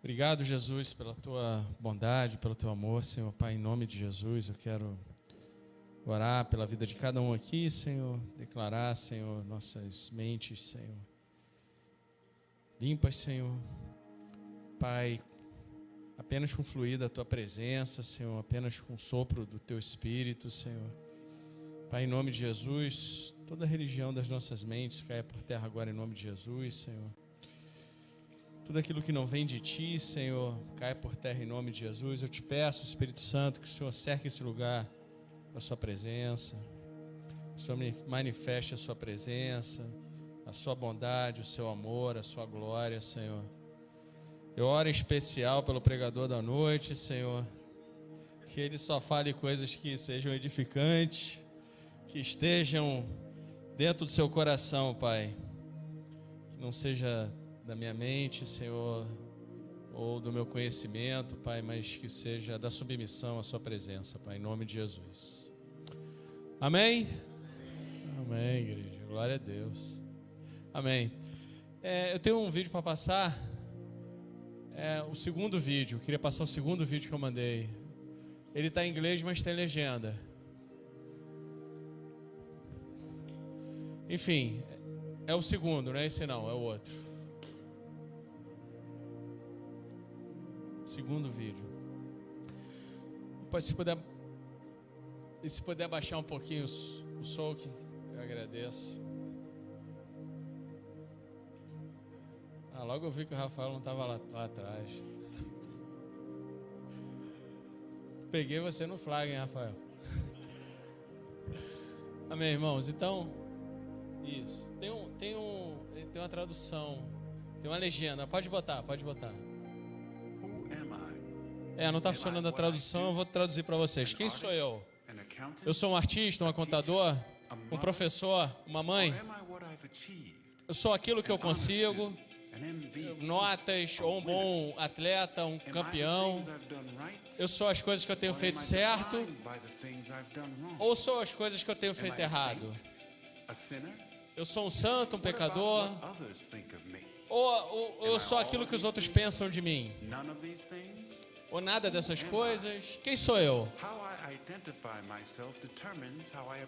Obrigado, Jesus, pela tua bondade, pelo teu amor, Senhor. Pai, em nome de Jesus, eu quero orar pela vida de cada um aqui, Senhor. Declarar, Senhor, nossas mentes, Senhor, limpas, Senhor. Pai, apenas com o fluir da tua presença, Senhor, apenas com o sopro do teu Espírito, Senhor. Pai, em nome de Jesus, toda a religião das nossas mentes caia por terra agora em nome de Jesus, Senhor. Tudo aquilo que não vem de Ti, Senhor, caia por terra em nome de Jesus. Eu te peço, Espírito Santo, que o Senhor cerque esse lugar com a Sua presença. Que o Senhor manifeste a Sua presença, a Sua bondade, o Seu amor, a Sua glória, Senhor. Eu oro em especial pelo pregador da noite, Senhor. Que ele só fale coisas que sejam edificantes, que estejam dentro do seu coração, Pai. Que não seja da minha mente, Senhor, ou do meu conhecimento, Pai, mas que seja da submissão à Sua presença, Pai, em nome de Jesus. Amém? Amém, igreja. Glória a Deus. Amém. Eu tenho um vídeo para passar. O segundo vídeo. Eu queria passar o segundo vídeo que eu mandei. Ele está em inglês, mas tem legenda. Enfim, é o segundo, não é esse não, é o outro. Segundo vídeo. Se puder baixar um pouquinho o som, eu agradeço. Logo eu vi que o Rafael não estava lá atrás. Peguei você no flag, hein, Rafael? Amém, irmãos? Então, isso. Tem uma tradução, tem uma legenda. Pode botar. Não está funcionando a tradução, eu vou traduzir para vocês. Quem sou eu? Eu sou um artista, um contador, um professor, uma mãe. Eu sou aquilo que eu consigo, notas, ou um bom atleta, um campeão. Eu sou as coisas que eu tenho feito certo, ou sou as coisas que eu tenho feito errado. Eu sou um santo, um pecador, ou eu sou aquilo que os outros pensam de mim. Ou nada dessas coisas. Quem sou eu?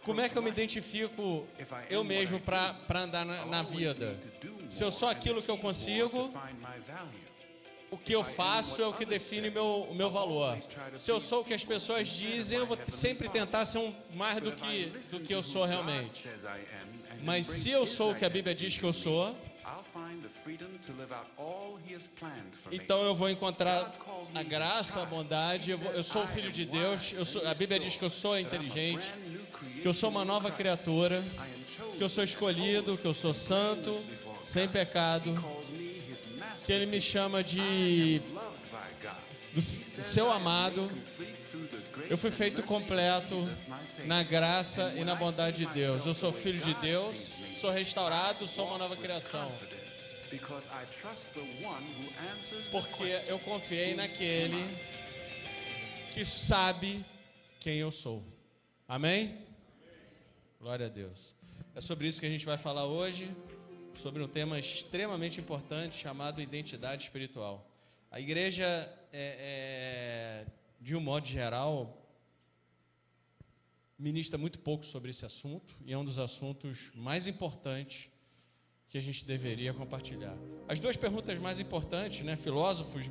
Como é que eu me identifico eu mesmo para andar na vida? Se eu sou aquilo que eu consigo, o que eu faço é o que define o meu valor. Se eu sou o que as pessoas dizem, eu vou sempre tentar ser mais do que eu sou realmente. Mas se eu sou o que a Bíblia diz que eu sou, então eu vou encontrar a graça, a bondade. Eu sou o filho de Deus. A Bíblia diz que eu sou inteligente, que eu sou uma nova criatura, que eu sou escolhido, que eu sou santo, sem pecado, que Ele me chama do seu amado. Eu fui feito completo na graça e na bondade de Deus. Eu sou filho de Deus, sou restaurado, sou uma nova criação. Porque eu confiei naquele que sabe quem eu sou. Amém? Glória a Deus. É sobre isso que a gente vai falar hoje, sobre um tema extremamente importante chamado identidade espiritual. A igreja, de um modo geral, ministra muito pouco sobre esse assunto, e é um dos assuntos mais importantes que a gente deveria compartilhar. As duas perguntas mais importantes, filósofos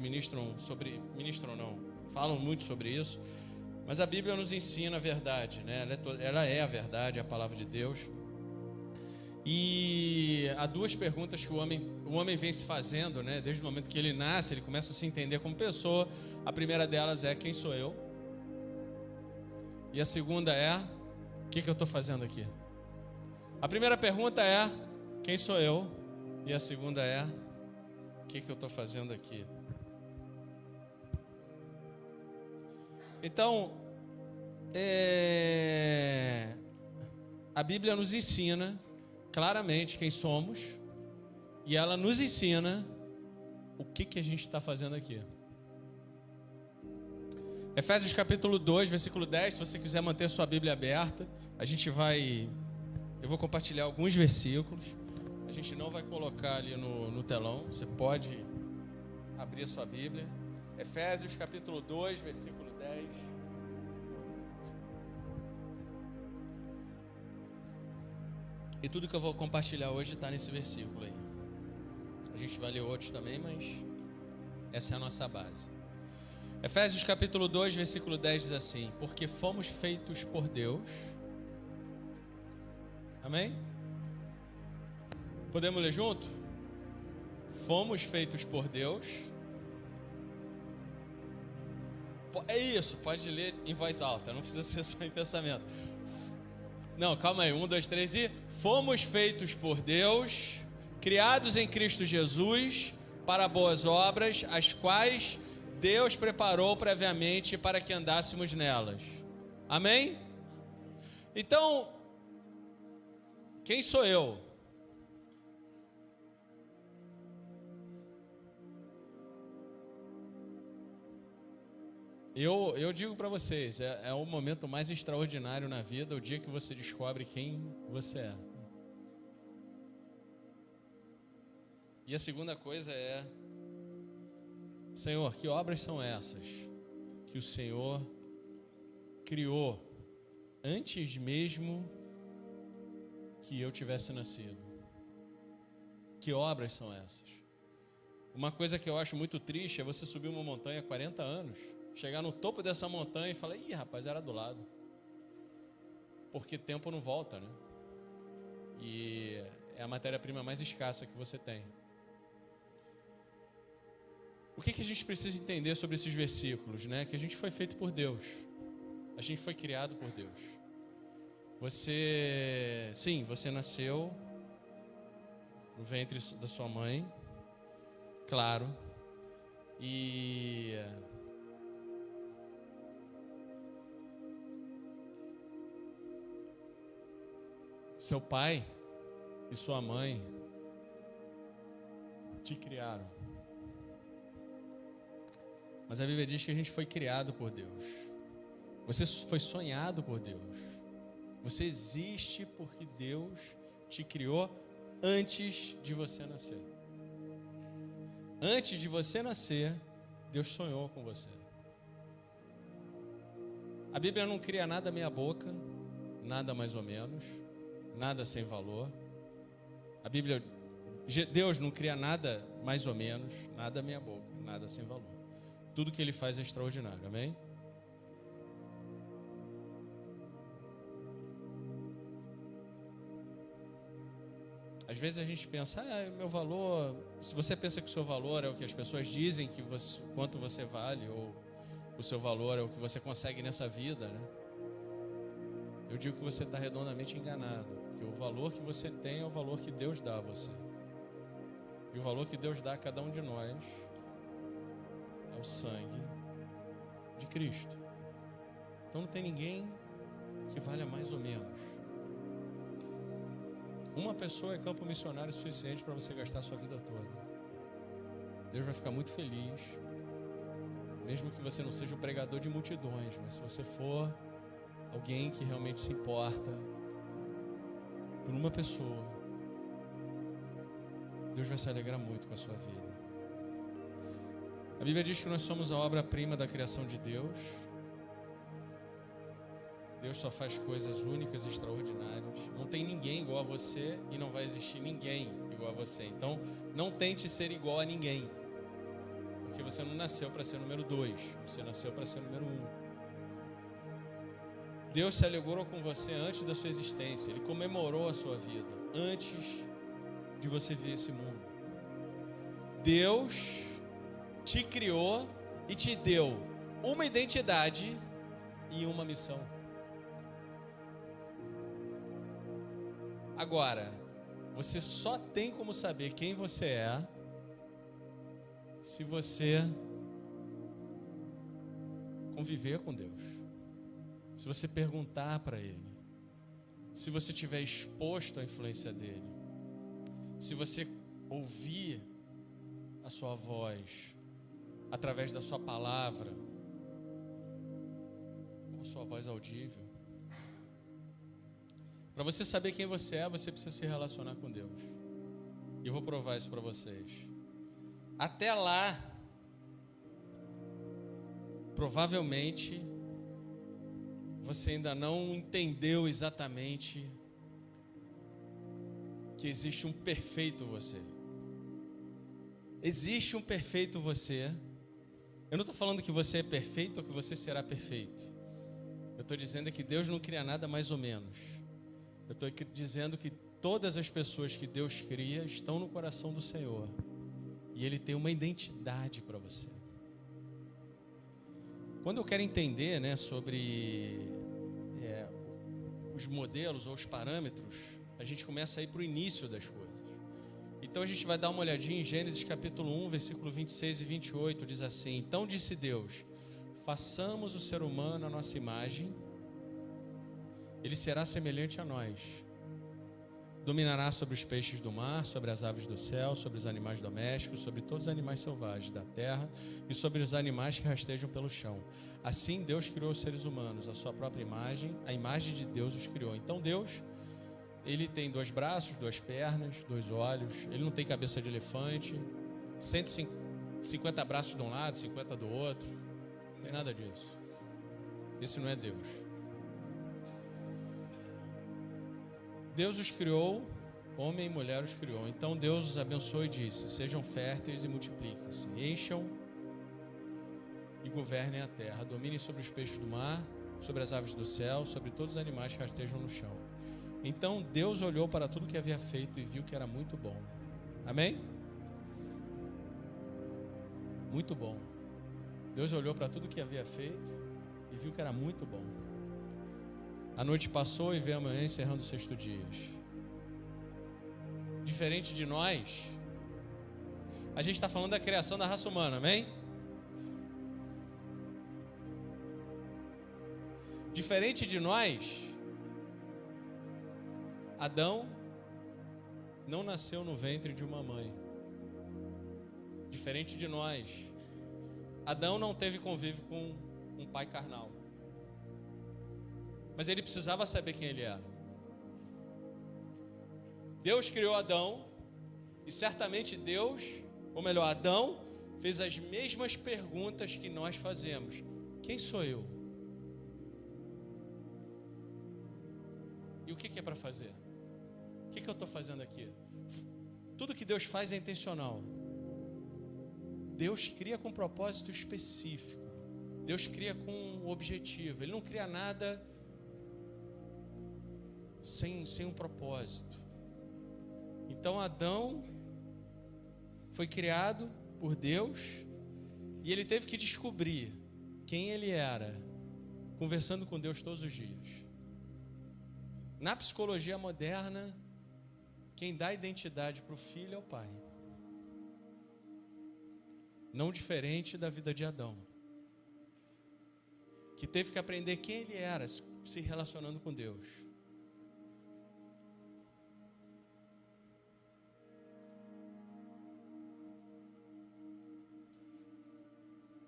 falam muito sobre isso, mas a Bíblia nos ensina a verdade, ela é a verdade, a palavra de Deus. E há duas perguntas que o homem vem se fazendo, desde o momento que ele nasce, ele começa a se entender como pessoa. A primeira delas é: quem sou eu? E a segunda é: o que eu estou fazendo aqui? A primeira pergunta é: quem sou eu? E a segunda é: o que eu estou fazendo aqui? Então, a Bíblia nos ensina claramente quem somos, e ela nos ensina o que a gente está fazendo aqui. Efésios capítulo 2, versículo 10, se você quiser manter sua Bíblia aberta, eu vou compartilhar alguns versículos. A gente não vai colocar ali no telão, você pode abrir a sua Bíblia. Efésios capítulo 2, versículo 10. E tudo que eu vou compartilhar hoje está nesse versículo aí. A gente vai ler outros também, mas essa é a nossa base. Efésios capítulo 2, versículo 10 diz assim: porque fomos feitos por Deus. Amém? Podemos ler junto? Fomos feitos por Deus. É isso, pode ler em voz alta, não precisa ser só em pensamento. Não, calma aí, 1, 2, 3 e... Fomos feitos por Deus, criados em Cristo Jesus, para boas obras, as quais Deus preparou previamente para que andássemos nelas. Amém? Então, quem sou eu? Eu digo para vocês, é o momento mais extraordinário na vida, o dia que você descobre quem você é. E a segunda coisa é: Senhor, que obras são essas que o Senhor criou antes mesmo que eu tivesse nascido? Que obras são essas? Uma coisa que eu acho muito triste é você subir uma montanha há 40 anos, chegar no topo dessa montanha e falar: ih, rapaz, era do lado. Porque tempo não volta, né? E é a matéria-prima mais escassa que você tem. O que a gente precisa entender sobre esses versículos, né? Que a gente foi feito por Deus. A gente foi criado por Deus. Sim, você nasceu no ventre da sua mãe, claro. E seu pai e sua mãe te criaram. Mas a Bíblia diz que a gente foi criado por Deus. Você foi sonhado por Deus. Você existe porque Deus te criou antes de você nascer. Antes de você nascer, Deus sonhou com você. A Bíblia não cria nada meia boca, nada mais ou menos, nada sem valor. Deus não cria nada mais ou menos, nada meia boca, nada sem valor. Tudo que Ele faz é extraordinário, amém? Às vezes a gente pensa: meu valor... Se você pensa que o seu valor é o que as pessoas dizem, quanto você vale, ou o seu valor é o que você consegue nessa vida, né? Eu digo que você está redondamente enganado, porque o valor que você tem é o valor que Deus dá a você. E o valor que Deus dá a cada um de nós é o sangue de Cristo. Então não tem ninguém que valha mais ou menos. Uma pessoa é campo missionário suficiente para você gastar a sua vida toda. Deus vai ficar muito feliz, mesmo que você não seja o pregador de multidões, mas se você for alguém que realmente se importa por uma pessoa, Deus vai se alegrar muito com a sua vida. A Bíblia diz que nós somos a obra-prima da criação de Deus. Deus só faz coisas únicas e extraordinárias. Não tem ninguém igual a você e não vai existir ninguém igual a você. Então, não tente ser igual a ninguém, porque você não nasceu para ser número 2, você nasceu para ser número 1. Deus se alegrou com você antes da sua existência. Ele comemorou a sua vida antes de você vir esse mundo. Deus te criou e te deu uma identidade e uma missão. Agora, você só tem como saber quem você é se você conviver com Deus, se você perguntar para Ele, se você estiver exposto à influência dEle, se você ouvir a sua voz através da sua palavra, ou sua voz audível. Para você saber quem você é, você precisa se relacionar com Deus. E eu vou provar isso para vocês. Até lá, provavelmente você ainda não entendeu exatamente que existe um perfeito você. Existe um perfeito você. Eu não estou falando que você é perfeito ou que você será perfeito. Eu estou dizendo que Deus não cria nada mais ou menos. Eu estou dizendo que todas as pessoas que Deus cria estão no coração do Senhor. E Ele tem uma identidade para você. Quando eu quero entender, sobre os modelos ou os parâmetros, a gente começa a ir para o início das coisas. Então a gente vai dar uma olhadinha em Gênesis capítulo 1, versículo 26 e 28, diz assim: Então disse Deus, façamos o ser humano à nossa imagem, ele será semelhante a nós. Dominará sobre os peixes do mar, sobre as aves do céu, sobre os animais domésticos, sobre todos os animais selvagens da terra e sobre os animais que rastejam pelo chão. Assim Deus criou os seres humanos, a sua própria imagem, a imagem de Deus os criou. Então Deus, Ele tem 2 braços, 2 pernas, 2 olhos, Ele não tem cabeça de elefante, 150 braços de um lado, 50 do outro, não tem nada disso. Esse não é Deus. Deus os criou, homem e mulher os criou. Então Deus os abençoou e disse: sejam férteis e multipliquem-se, encham e governem a terra, dominem sobre os peixes do mar, sobre as aves do céu, sobre todos os animais que rastejam no chão. Então Deus olhou para tudo que havia feito e viu que era muito bom. Amém? Muito bom. Deus olhou para tudo que havia feito e viu que era muito bom. A noite passou e veio a manhã, encerrando os 6º dia. Diferente de nós, a gente está falando da criação da raça humana, amém? Diferente de nós, Adão não nasceu no ventre de uma mãe. Diferente de nós, Adão não teve convívio com um pai carnal. Mas ele precisava saber quem ele era. Deus criou Adão, e certamente Deus, ou melhor, Adão, fez as mesmas perguntas que nós fazemos. Quem sou eu? E o que é para fazer? O que eu estou fazendo aqui? Tudo que Deus faz é intencional. Deus cria com um propósito específico. Deus cria com um objetivo. Ele não cria nada sem um propósito. Então Adão foi criado por Deus e ele teve que descobrir quem ele era, conversando com Deus todos os dias. Na psicologia moderna, quem dá identidade para o filho é o pai. Não diferente da vida de Adão, que teve que aprender quem ele era, se relacionando com Deus.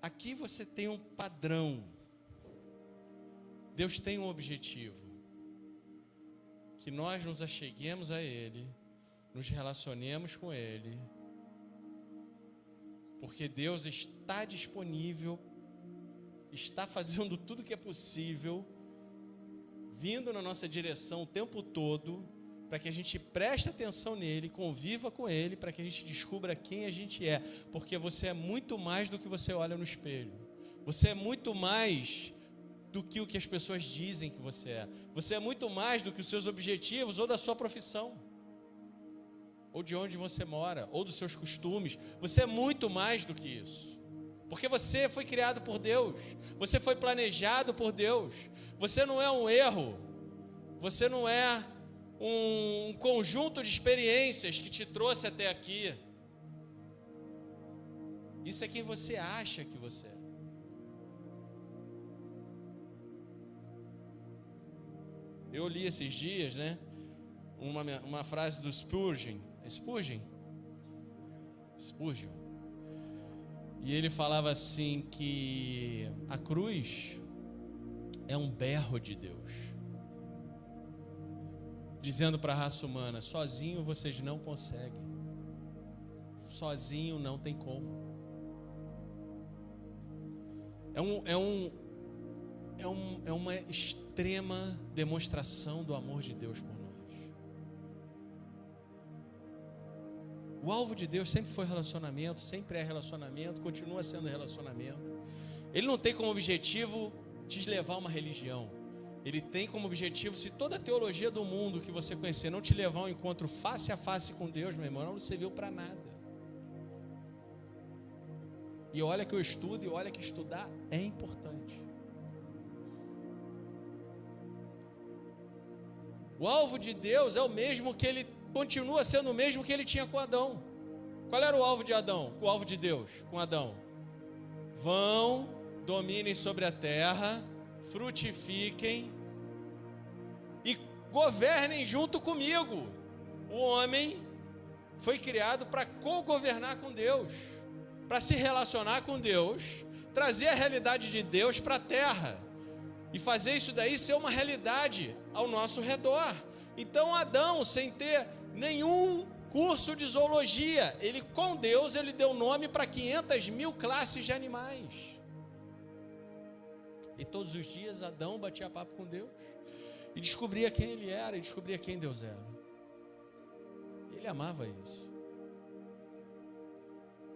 Aqui você tem um padrão. Deus tem um objetivo. Que nós nos acheguemos a Ele, nos relacionemos com Ele, porque Deus está disponível, está fazendo tudo que é possível, vindo na nossa direção o tempo todo, para que a gente preste atenção nele, conviva com ele, para que a gente descubra quem a gente é, porque você é muito mais do que você olha no espelho, você é muito mais do que o que as pessoas dizem que você é, você é muito mais do que os seus objetivos ou da sua profissão, ou de onde você mora, ou dos seus costumes. Você é muito mais do que isso, porque você foi criado por Deus, você foi planejado por Deus, você não é um erro, você não é um conjunto de experiências que te trouxe até aqui. Isso é quem você acha que você é. Eu li esses dias, uma frase do Spurgeon. Spurgeon. E ele falava assim que a cruz é um berro de Deus, dizendo para a raça humana: sozinho vocês não conseguem, sozinho não tem como. É uma extrema demonstração do amor de Deus por nós. O alvo de Deus sempre foi relacionamento, sempre é relacionamento, continua sendo relacionamento. Ele não tem como objetivo te levar a uma religião. Ele tem como objetivo, se toda a teologia do mundo que você conhecer não te levar a um encontro face a face com Deus, meu irmão, não serviu para nada. E olha que eu estudo, e olha que estudar é importante. O alvo de Deus é o mesmo que ele continua sendo o mesmo que ele tinha com Adão. Qual era o alvo de Adão? O alvo de Deus com Adão? Vão, dominem sobre a terra, frutifiquem e governem junto comigo. O homem foi criado para co-governar com Deus, para se relacionar com Deus, trazer a realidade de Deus para a terra e fazer isso daí ser uma realidade ao nosso redor. Então Adão, sem ter nenhum curso de zoologia, ele com Deus, ele deu nome para 500.000 classes de animais. E todos os dias Adão batia papo com Deus e descobria quem ele era e descobria quem Deus era. Ele amava isso.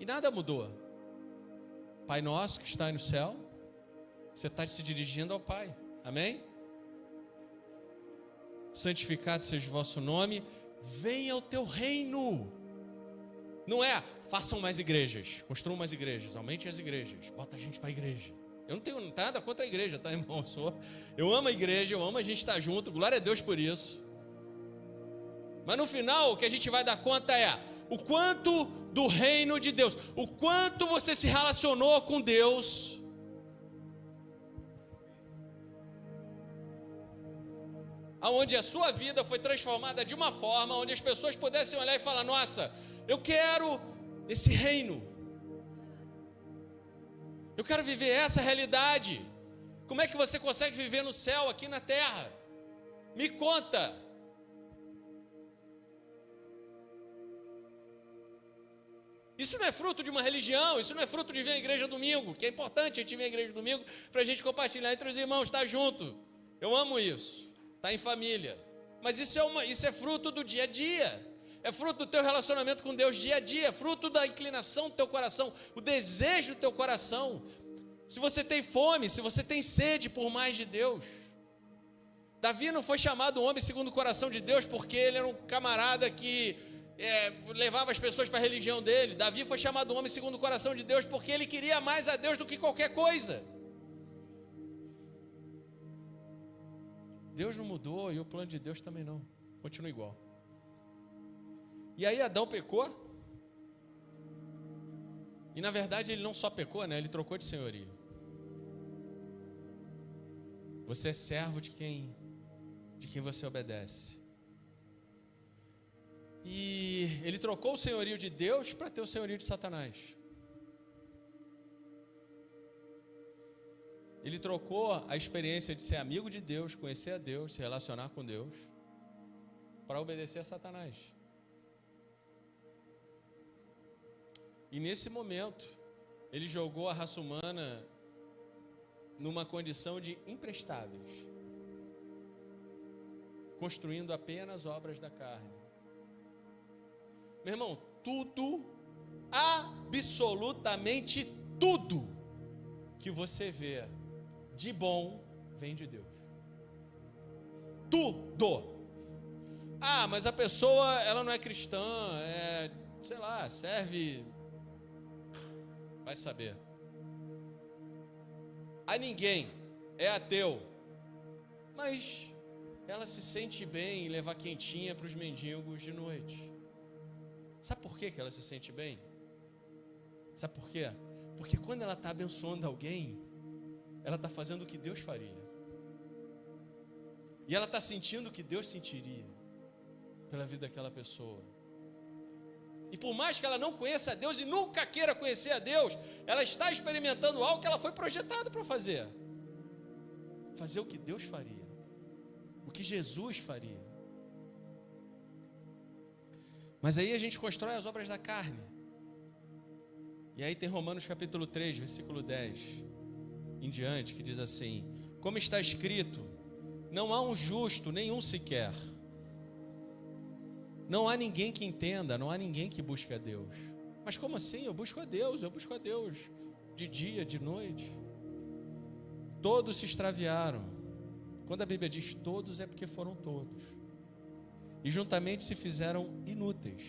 E nada mudou. Pai nosso que está aí no céu, você está se dirigindo ao Pai, amém? Santificado seja o vosso nome, venha o teu reino. Não é, façam mais igrejas, construam mais igrejas, aumentem as igrejas, bota a gente para a igreja. Eu não tenho nada contra a igreja, tá, irmão? Eu amo a igreja, eu amo a gente estar junto, glória a Deus por isso. Mas no final, o que a gente vai dar conta é o quanto do reino de Deus, o quanto você se relacionou com Deus. Onde a sua vida foi transformada de uma forma onde as pessoas pudessem olhar e falar: nossa, eu quero esse reino. Eu quero viver essa realidade. Como é que você consegue viver no céu, aqui na terra? Me conta. Isso não é fruto de uma religião, isso não é fruto de vir à igreja domingo, que é importante a gente vir à igreja domingo para a gente compartilhar entre os irmãos, estar junto. Eu amo isso, estar em família. Mas isso é fruto do dia a dia. É fruto do teu relacionamento com Deus dia a dia, fruto da inclinação do teu coração, o desejo do teu coração. Se você tem fome, se você tem sede por mais de Deus. Davi não foi chamado homem segundo o coração de Deus porque ele era um camarada que levava as pessoas para a religião dele. Davi foi chamado homem segundo o coração de Deus porque ele queria mais a Deus do que qualquer coisa. Deus não mudou e o plano de Deus também não, continua igual. E aí Adão pecou, e na verdade ele não só pecou, né? Ele trocou de senhorio. Você é servo de quem você obedece. E ele trocou o senhorio de Deus para ter o senhorio de Satanás. Ele trocou a experiência de ser amigo de Deus, conhecer a Deus, se relacionar com Deus, para obedecer a Satanás. E nesse momento, ele jogou a raça humana numa condição de imprestáveis, construindo apenas obras da carne. Meu irmão, tudo, absolutamente tudo que você vê de bom vem de Deus. Tudo. Mas a pessoa, ela não é cristã, sei lá, serve... Vai saber. A ninguém, é ateu, mas ela se sente bem em levar quentinha para os mendigos de noite. Sabe por que ela se sente bem? Sabe por quê? Porque quando ela está abençoando alguém, ela está fazendo o que Deus faria. E ela está sentindo o que Deus sentiria pela vida daquela pessoa. E por mais que ela não conheça a Deus e nunca queira conhecer a Deus, ela está experimentando algo que ela foi projetada para fazer. Fazer o que Deus faria. O que Jesus faria. Mas aí a gente constrói as obras da carne. E aí tem Romanos capítulo 3, versículo 10. em diante, que diz assim: como está escrito, não há um justo, nenhum sequer. Não há ninguém que entenda, não há ninguém que busque a Deus. Mas como assim? Eu busco a Deus de dia, de noite. Todos se extraviaram. Quando a Bíblia diz todos, é porque foram todos. E juntamente se fizeram inúteis.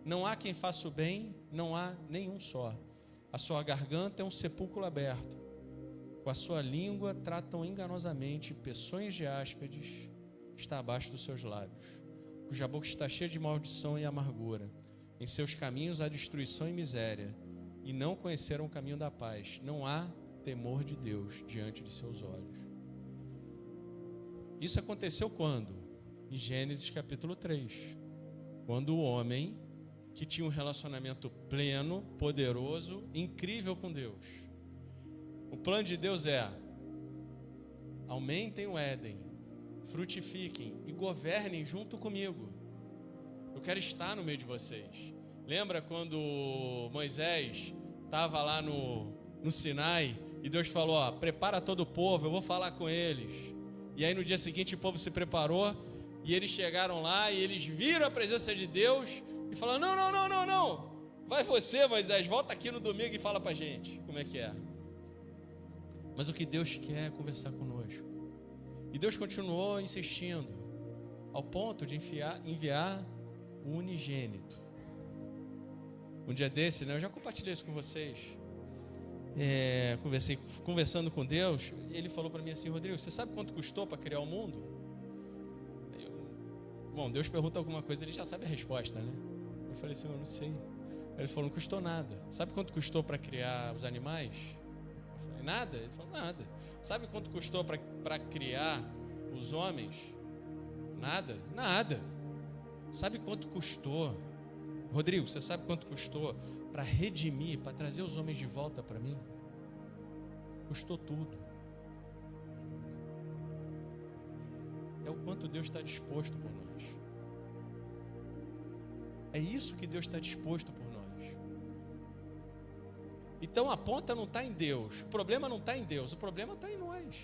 Não há quem faça o bem, não há nenhum só. A sua garganta é um sepulcro aberto. Com a sua língua tratam enganosamente, peçonhas de áspides está abaixo dos seus lábios, cuja boca está cheia de maldição e amargura. Em seus caminhos há destruição e miséria, e não conheceram o caminho da paz. Não há temor de Deus diante de seus olhos. Isso aconteceu quando? Em Gênesis capítulo 3, quando o homem que tinha um relacionamento pleno, poderoso, incrível com Deus. O plano de Deus é: aumentem o Éden, frutifiquem e governem junto comigo. Eu quero estar no meio de vocês. Lembra quando Moisés estava lá no Sinai e Deus falou: ó, prepara todo o povo, eu vou falar com eles. E aí no dia seguinte o povo se preparou e eles chegaram lá e eles viram a presença de Deus e falaram: não, vai você, Moisés, volta aqui no domingo e fala pra gente como é que é. Mas o que Deus quer é conversar conosco. E Deus continuou insistindo, ao ponto de enviar o unigênito. Um dia desse, né, eu já compartilhei isso com vocês. Conversando com Deus, ele falou para mim assim: Rodrigo, você sabe quanto custou para criar o mundo? Bom, Deus pergunta alguma coisa, ele já sabe a resposta, né? Eu falei assim: eu não sei. Ele falou: não custou nada. Sabe quanto custou para criar os animais? Eu falei: nada. Ele falou: nada. Sabe quanto custou para criar os homens? Nada. Sabe quanto custou? Rodrigo, você sabe quanto custou para redimir, para trazer os homens de volta para mim? Custou tudo. É o quanto Deus está disposto por nós. É isso que Deus está disposto por nós. Então a ponta não está em Deus, o problema não está em Deus, o problema está em nós.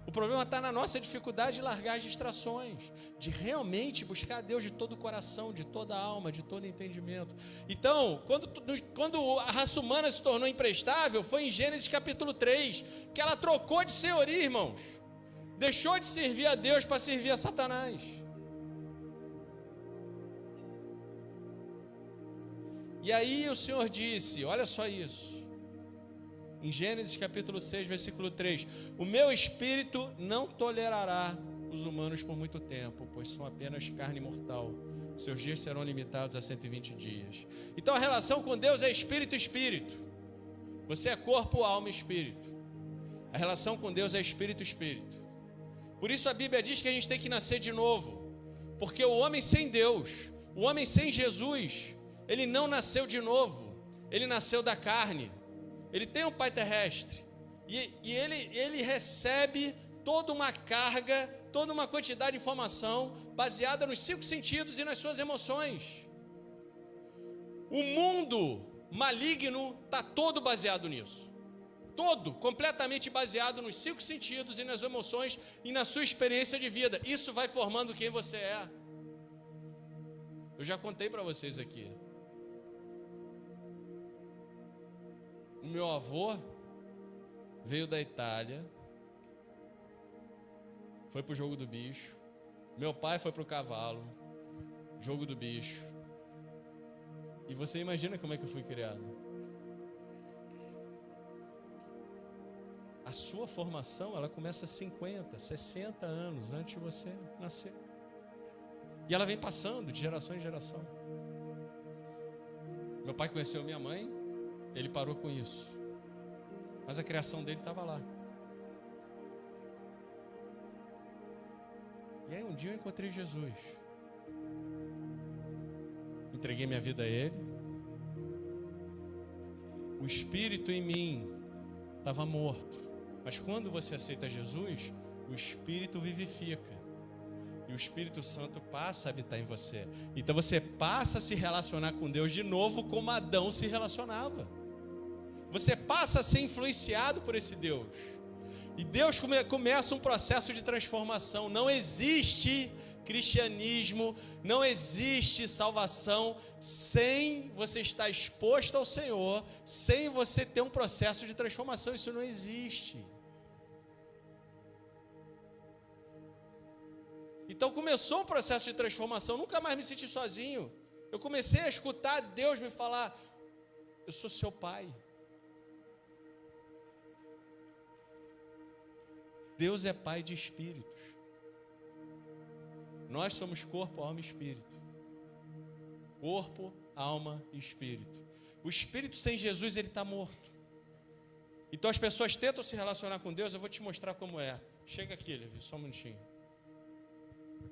O problema está na nossa dificuldade de largar as distrações, de realmente buscar a Deus de todo o coração, de toda a alma, de todo entendimento. Então, quando a raça humana se tornou imprestável, foi em Gênesis capítulo 3, que ela trocou de senhoria, irmãos. Deixou de servir a Deus para servir a Satanás. E aí o Senhor disse, olha só isso. Em Gênesis capítulo 6, versículo 3: o meu espírito não tolerará os humanos por muito tempo, pois são apenas carne mortal. Seus dias serão limitados a 120 dias. Então a relação com Deus é espírito e espírito. Você é corpo, alma e espírito. A relação com Deus é espírito e espírito. Por isso a Bíblia diz que a gente tem que nascer de novo. Porque o homem sem Deus, o homem sem Jesus, ele não nasceu de novo. Ele nasceu da carne. Ele tem um pai terrestre e ele recebe toda uma carga, toda uma quantidade de informação baseada nos 5 sentidos e nas suas emoções. O mundo maligno está todo baseado nisso. Todo, completamente baseado nos 5 sentidos e nas emoções e na sua experiência de vida. Isso vai formando quem você é. Eu já contei para vocês aqui. O meu avô veio da Itália, foi para o jogo do bicho. Meu pai foi para o cavalo, jogo do bicho. E você imagina como é que eu fui criado? A sua formação, ela começa 50, 60 anos antes de você nascer. E ela vem passando de geração em geração. Meu pai conheceu minha mãe, ele parou com isso. Mas a criação dele estava lá. E aí um dia eu encontrei Jesus. Entreguei minha vida a Ele. O Espírito em mim estava morto. Mas quando você aceita Jesus, o Espírito vivifica. E o Espírito Santo passa a habitar em você. Então você passa a se relacionar com Deus de novo como Adão se relacionava. Você passa a ser influenciado por esse Deus. E Deus começa um processo de transformação. Não existe cristianismo, não existe salvação sem você estar exposto ao Senhor, sem você ter um processo de transformação. Isso não existe. Então começou um processo de transformação. Nunca mais me senti sozinho. Eu comecei a escutar Deus me falar: eu sou seu pai. Deus é pai de espíritos. Nós somos corpo, alma e espírito. Corpo, alma e espírito. O espírito sem Jesus, ele está morto. Então as pessoas tentam se relacionar com Deus. Eu vou te mostrar como é. Chega aqui, Levi, só um minutinho.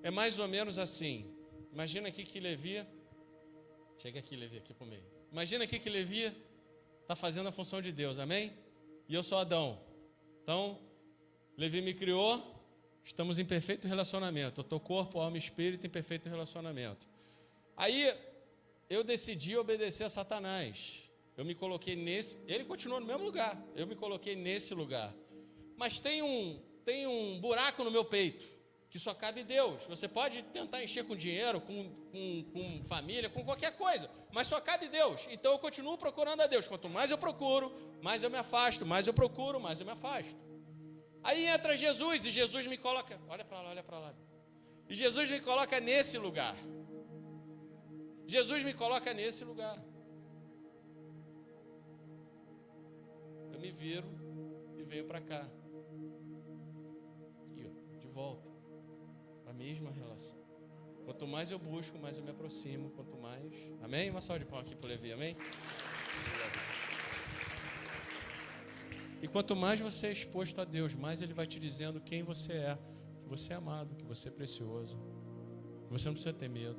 É mais ou menos assim. Imagina aqui que Levi... Chega aqui, Levi, aqui para o meio. Imagina aqui que Levi está fazendo a função de Deus, amém? E eu sou Adão. Então, Levi me criou, estamos em perfeito relacionamento. Eu estou corpo, alma e espírito em perfeito relacionamento. Aí, eu decidi obedecer a Satanás. Eu me coloquei nesse... Ele continuou no mesmo lugar. Eu me coloquei nesse lugar. Mas tem um buraco no meu peito, que só cabe Deus. Você pode tentar encher com dinheiro, com família, com qualquer coisa, mas só cabe Deus. Então eu continuo procurando a Deus. Quanto mais eu procuro, mais eu me afasto. Mais eu procuro, mais eu me afasto. Aí entra Jesus e Jesus me coloca... Olha para lá, olha para lá. E Jesus me coloca nesse lugar. Jesus me coloca nesse lugar. Eu me viro e venho para cá. Aqui, ó, de volta. A mesma relação. Quanto mais eu busco, mais eu me aproximo. Quanto mais... Amém? Uma salva de palmas aqui para o Levi, amém? E quanto mais você é exposto a Deus, mais Ele vai te dizendo quem você é. Que você é amado, que você é precioso. Que você não precisa ter medo.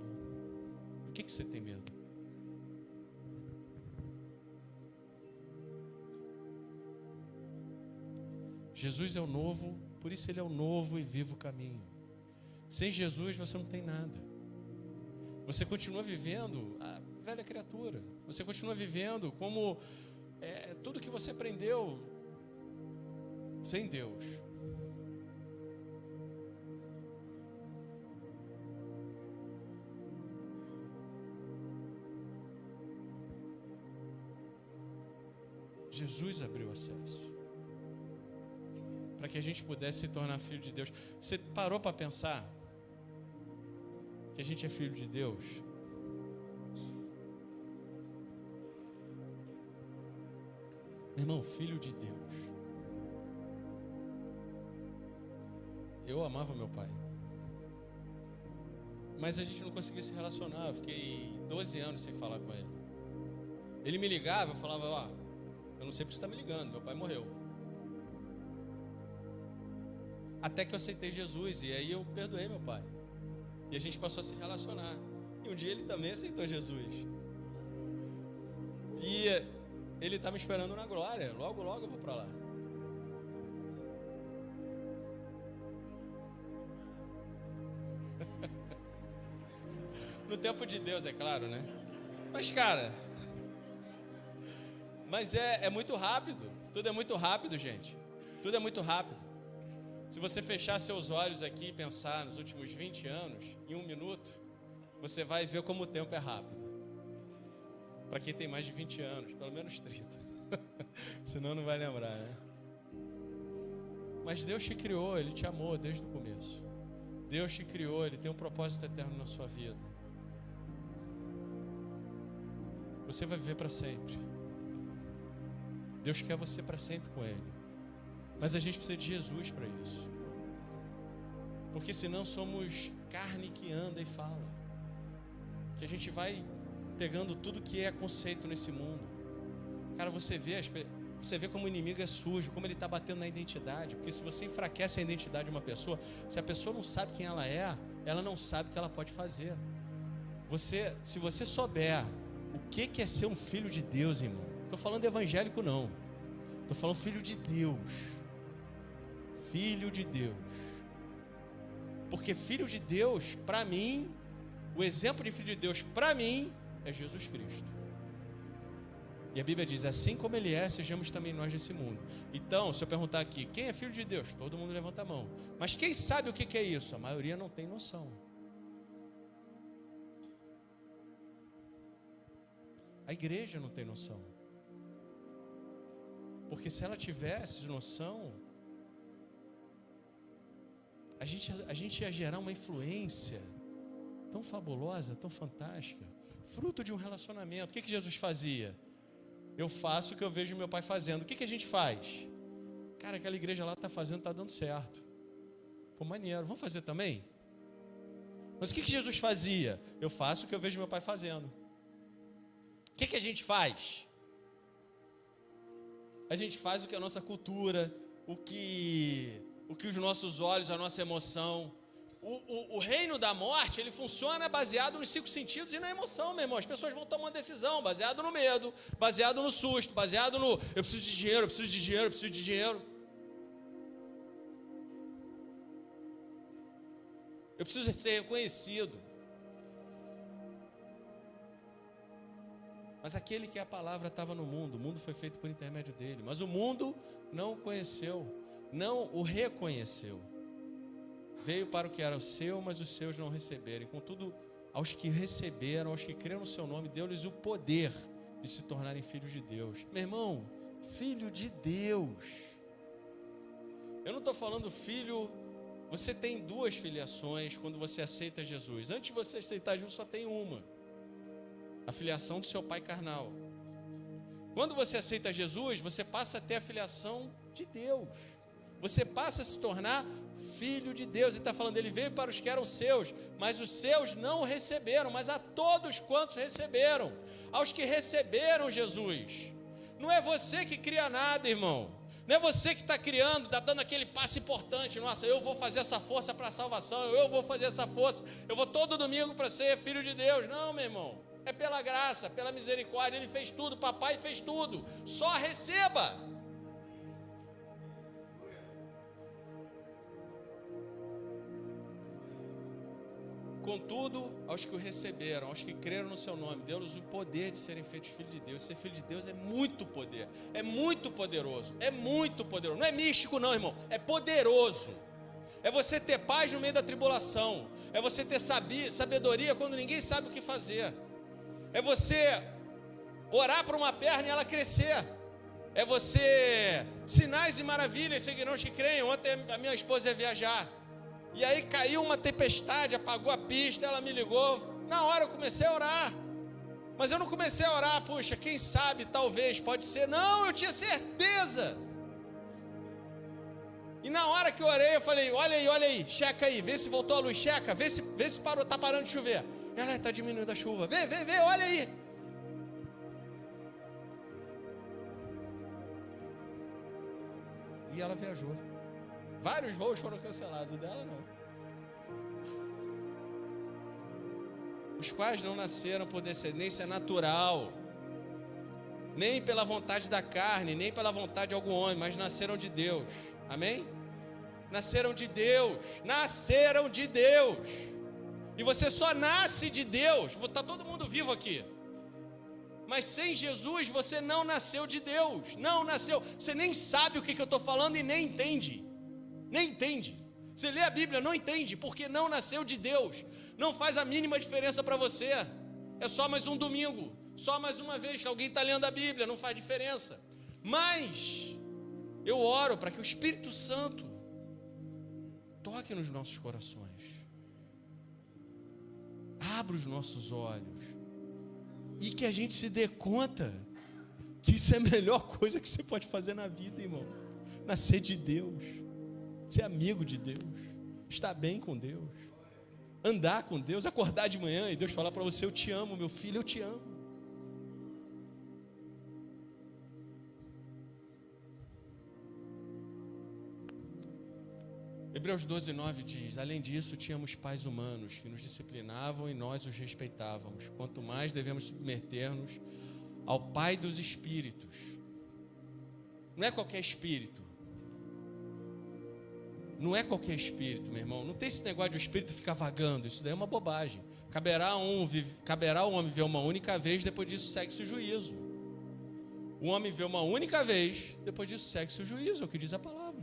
O que você tem medo? Jesus é o novo, por isso Ele é o novo e vivo caminho. Sem Jesus você não tem nada. Você continua vivendo a velha criatura. Você continua vivendo como tudo que você aprendeu sem Deus. Jesus abriu acesso para que a gente pudesse se tornar filho de Deus. Você parou para pensar que a gente é filho de Deus? Meu irmão, filho de Deus. Eu amava meu pai, mas a gente não conseguia se relacionar. Eu fiquei 12 anos sem falar com ele. Ele me ligava, eu falava: ó, eu não sei porque você está me ligando, meu pai morreu. Até que eu aceitei Jesus, e aí eu perdoei meu pai. E a gente passou a se relacionar. E um dia ele também aceitou Jesus. E ele está me esperando na glória. Logo, logo eu vou para lá. No tempo de Deus, é claro, né? Mas, cara... Mas é muito rápido. Tudo é muito rápido, gente. Tudo é muito rápido. Se você fechar seus olhos aqui e pensar nos últimos 20 anos, em 1 minuto, você vai ver como o tempo é rápido. Para quem tem mais de 20 anos, pelo menos 30. Senão não vai lembrar, né? Mas Deus te criou, Ele te amou desde o começo. Deus te criou, Ele tem um propósito eterno na sua vida. Você vai viver para sempre. Deus quer você para sempre com Ele. Mas a gente precisa de Jesus para isso. Porque senão somos carne que anda e fala. Que a gente vai pegando tudo que é conceito nesse mundo. Cara, você vê como o inimigo é sujo, como ele está batendo na identidade. Porque se você enfraquece a identidade de uma pessoa, se a pessoa não sabe quem ela não sabe o que ela pode fazer. Se você souber o que é ser um filho de Deus, irmão. Estou falando evangélico não. Estou falando filho de Deus. Filho de Deus. Porque filho de Deus, para mim, o exemplo de filho de Deus, para mim, é Jesus Cristo. E a Bíblia diz, assim como ele é, sejamos também nós nesse mundo. Então, se eu perguntar aqui, quem é filho de Deus? Todo mundo levanta a mão. Mas quem sabe o que é isso? A maioria não tem noção. A igreja não tem noção. Porque se ela tivesse noção, a gente ia gerar uma influência tão fabulosa, tão fantástica, fruto de um relacionamento. O que Jesus fazia? Eu faço o que eu vejo meu pai fazendo. O que a gente faz? Cara, aquela igreja lá está fazendo, está dando certo. Pô, maneiro, vamos fazer também? Mas o que Jesus fazia? Eu faço o que eu vejo meu pai fazendo. O que a gente faz? A gente faz o que a nossa cultura, o que os nossos olhos, a nossa emoção. O reino da morte, ele funciona baseado nos 5 sentidos e na emoção, meu irmão. As pessoas vão tomar uma decisão baseado no medo, baseado no susto, baseado no eu preciso de dinheiro, eu preciso de dinheiro, eu preciso de dinheiro. Eu preciso ser reconhecido. Mas aquele que a palavra estava no mundo, o mundo foi feito por intermédio dele, mas o mundo não o conheceu, não o reconheceu. Veio para o que era o seu, mas os seus não receberam. E contudo, aos que receberam, aos que creram no seu nome, deu-lhes o poder de se tornarem filhos de Deus. Meu irmão, filho de Deus. Eu não estou falando filho. Você tem 2 filiações quando você aceita Jesus. Antes de você aceitar Jesus, só tem uma: a filiação do seu pai carnal. Quando você aceita Jesus, você passa a ter a filiação de Deus. Você passa a se tornar filho de Deus. Ele está falando, ele veio para os que eram seus, mas os seus não o receberam, mas a todos quantos receberam, aos que receberam Jesus. Não é você que cria nada, irmão. Não é você que está criando, está dando aquele passo importante. Nossa, eu vou fazer essa força para a salvação, eu vou fazer essa força, eu vou todo domingo para ser filho de Deus. Não, meu irmão. É pela graça, pela misericórdia. Ele fez tudo, papai fez tudo. Só receba. Contudo, aos que o receberam, aos que creram no seu nome, deu-lhes o poder de serem feitos filhos de Deus. Ser filho de Deus é muito poder, é muito poderoso, é muito poderoso. Não é místico não, irmão, é poderoso. É você ter paz no meio da tribulação, é você ter sabedoria quando ninguém sabe o que fazer, é você orar para uma perna e ela crescer, é você, sinais e maravilhas seguirão os que creem. Ontem a minha esposa ia viajar, e aí caiu uma tempestade, apagou a pista, ela me ligou, na hora eu comecei a orar, mas eu não comecei a orar, puxa, quem sabe, talvez, pode ser, não, eu tinha certeza, e na hora que eu orei, eu falei, olha aí, checa aí, vê se voltou a luz, checa, vê se parou, está parando de chover, ela está diminuindo a chuva, vê, olha aí, e ela viajou. Vários voos foram cancelados, o dela não. Os quais não nasceram por descendência natural, nem pela vontade da carne, nem pela vontade de algum homem, mas nasceram de Deus. Amém? Nasceram de Deus. Nasceram de Deus. E você só nasce de Deus. Está todo mundo vivo aqui. Mas sem Jesus você não nasceu de Deus. Não nasceu. Você nem sabe o que eu estou falando e nem entende. Nem entende. Você lê a Bíblia, não entende, porque não nasceu de Deus. Não faz a mínima diferença para você. É só mais um domingo, só mais uma vez que alguém está lendo a Bíblia, não faz diferença. Mas eu oro para que o Espírito Santo toque nos nossos corações, abra os nossos olhos, e que a gente se dê conta que isso é a melhor coisa que você pode fazer na vida, irmão. Nascer de Deus, ser amigo de Deus, estar bem com Deus, andar com Deus, acordar de manhã e Deus falar para você, eu te amo, meu filho, eu te amo. Hebreus 12:9 diz, além disso tínhamos pais humanos que nos disciplinavam e nós os respeitávamos, quanto mais devemos submeter-nos ao Pai dos Espíritos. Não é qualquer espírito. Não é qualquer espírito, meu irmão. Não tem esse negócio de o espírito ficar vagando. Isso daí é uma bobagem. Caberá ao homem viver uma única vez, depois disso segue-se o juízo. O homem vê uma única vez, depois disso segue-se o juízo, é o que diz a palavra.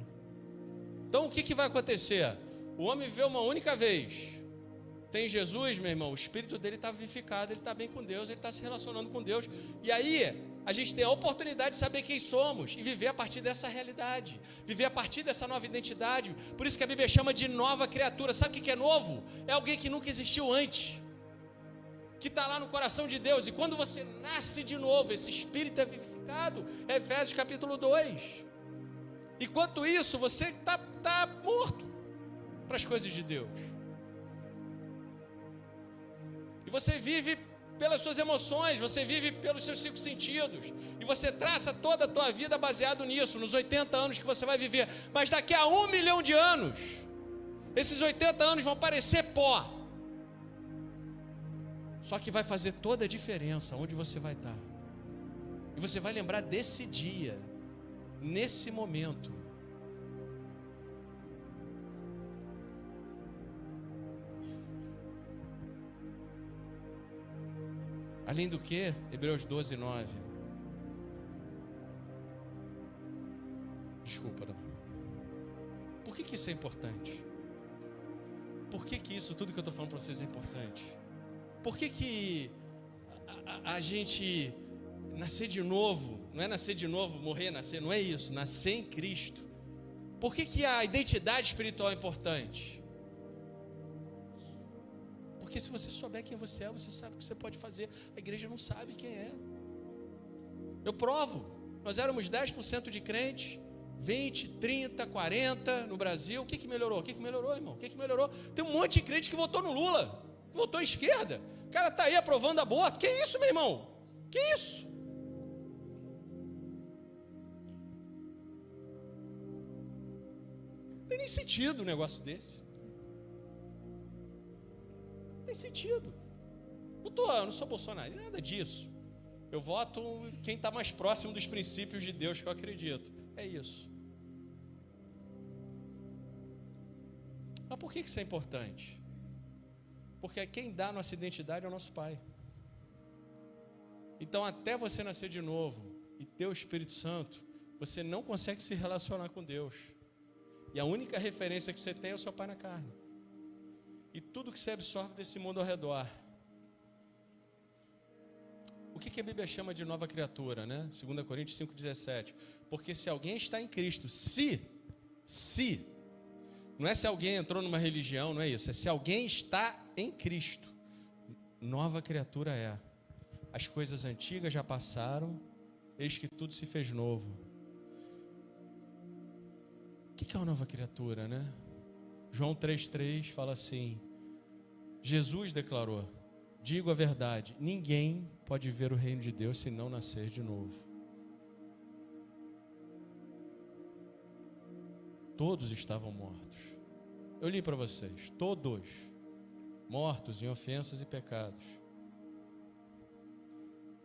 Então o que vai acontecer? O homem vê uma única vez. Tem Jesus, meu irmão, o espírito dele está vivificado, ele está bem com Deus, ele está se relacionando com Deus. E aí, a gente tem a oportunidade de saber quem somos e viver a partir dessa realidade, viver a partir dessa nova identidade. Por isso que a Bíblia chama de nova criatura. Sabe o que é novo? É alguém que nunca existiu antes, que está lá no coração de Deus. E quando você nasce de novo, esse espírito é vivificado. É Efésios capítulo 2. Enquanto isso, você está morto para as coisas de Deus. E você vive pelas suas emoções, você vive pelos seus 5 sentidos, e você traça toda a tua vida baseado nisso, nos 80 anos que você vai viver. Mas daqui a 1 milhão de anos, esses 80 anos vão parecer pó. Só que vai fazer toda a diferença onde você vai estar. E você vai lembrar desse dia, nesse momento. Além do que, Hebreus 12, 9. Desculpa, não. Por que isso é importante? Por que isso, tudo que eu estou falando para vocês é importante? Por que a gente nascer de novo, não é nascer de novo, morrer, nascer, não é isso, nascer em Cristo. Por que a identidade espiritual é importante? Porque se você souber quem você é, você sabe o que você pode fazer. A igreja não sabe quem é. Eu provo. Nós éramos 10% de crentes, 20, 30, 40 no Brasil. O que melhorou? O que melhorou, irmão? O que melhorou? Tem um monte de crente que votou no Lula, que votou à esquerda. O cara está aí aprovando aborto. Que isso, meu irmão? Que isso? Não tem nem sentido um negócio desse. Tem sentido. Não sou bolsonarista, nada disso. Eu voto quem está mais próximo dos princípios de Deus que eu acredito. É isso. Mas por que isso é importante? Porque quem dá a nossa identidade é o nosso Pai. Então, até você nascer de novo e ter o Espírito Santo, você não consegue se relacionar com Deus. E a única referência que você tem é o seu pai na carne. E tudo que você absorve desse mundo ao redor. O que a Bíblia chama de nova criatura, né? 2 Coríntios 5,17. Porque se alguém está em Cristo, não é se alguém entrou numa religião, não é isso. É se alguém está em Cristo, nova criatura é. As coisas antigas já passaram, eis que tudo se fez novo. O que é uma nova criatura, né? João 3,3 fala assim: Jesus declarou, digo a verdade, ninguém pode ver o reino de Deus se não nascer de novo. Todos estavam mortos. Eu li para vocês, todos mortos em ofensas e pecados.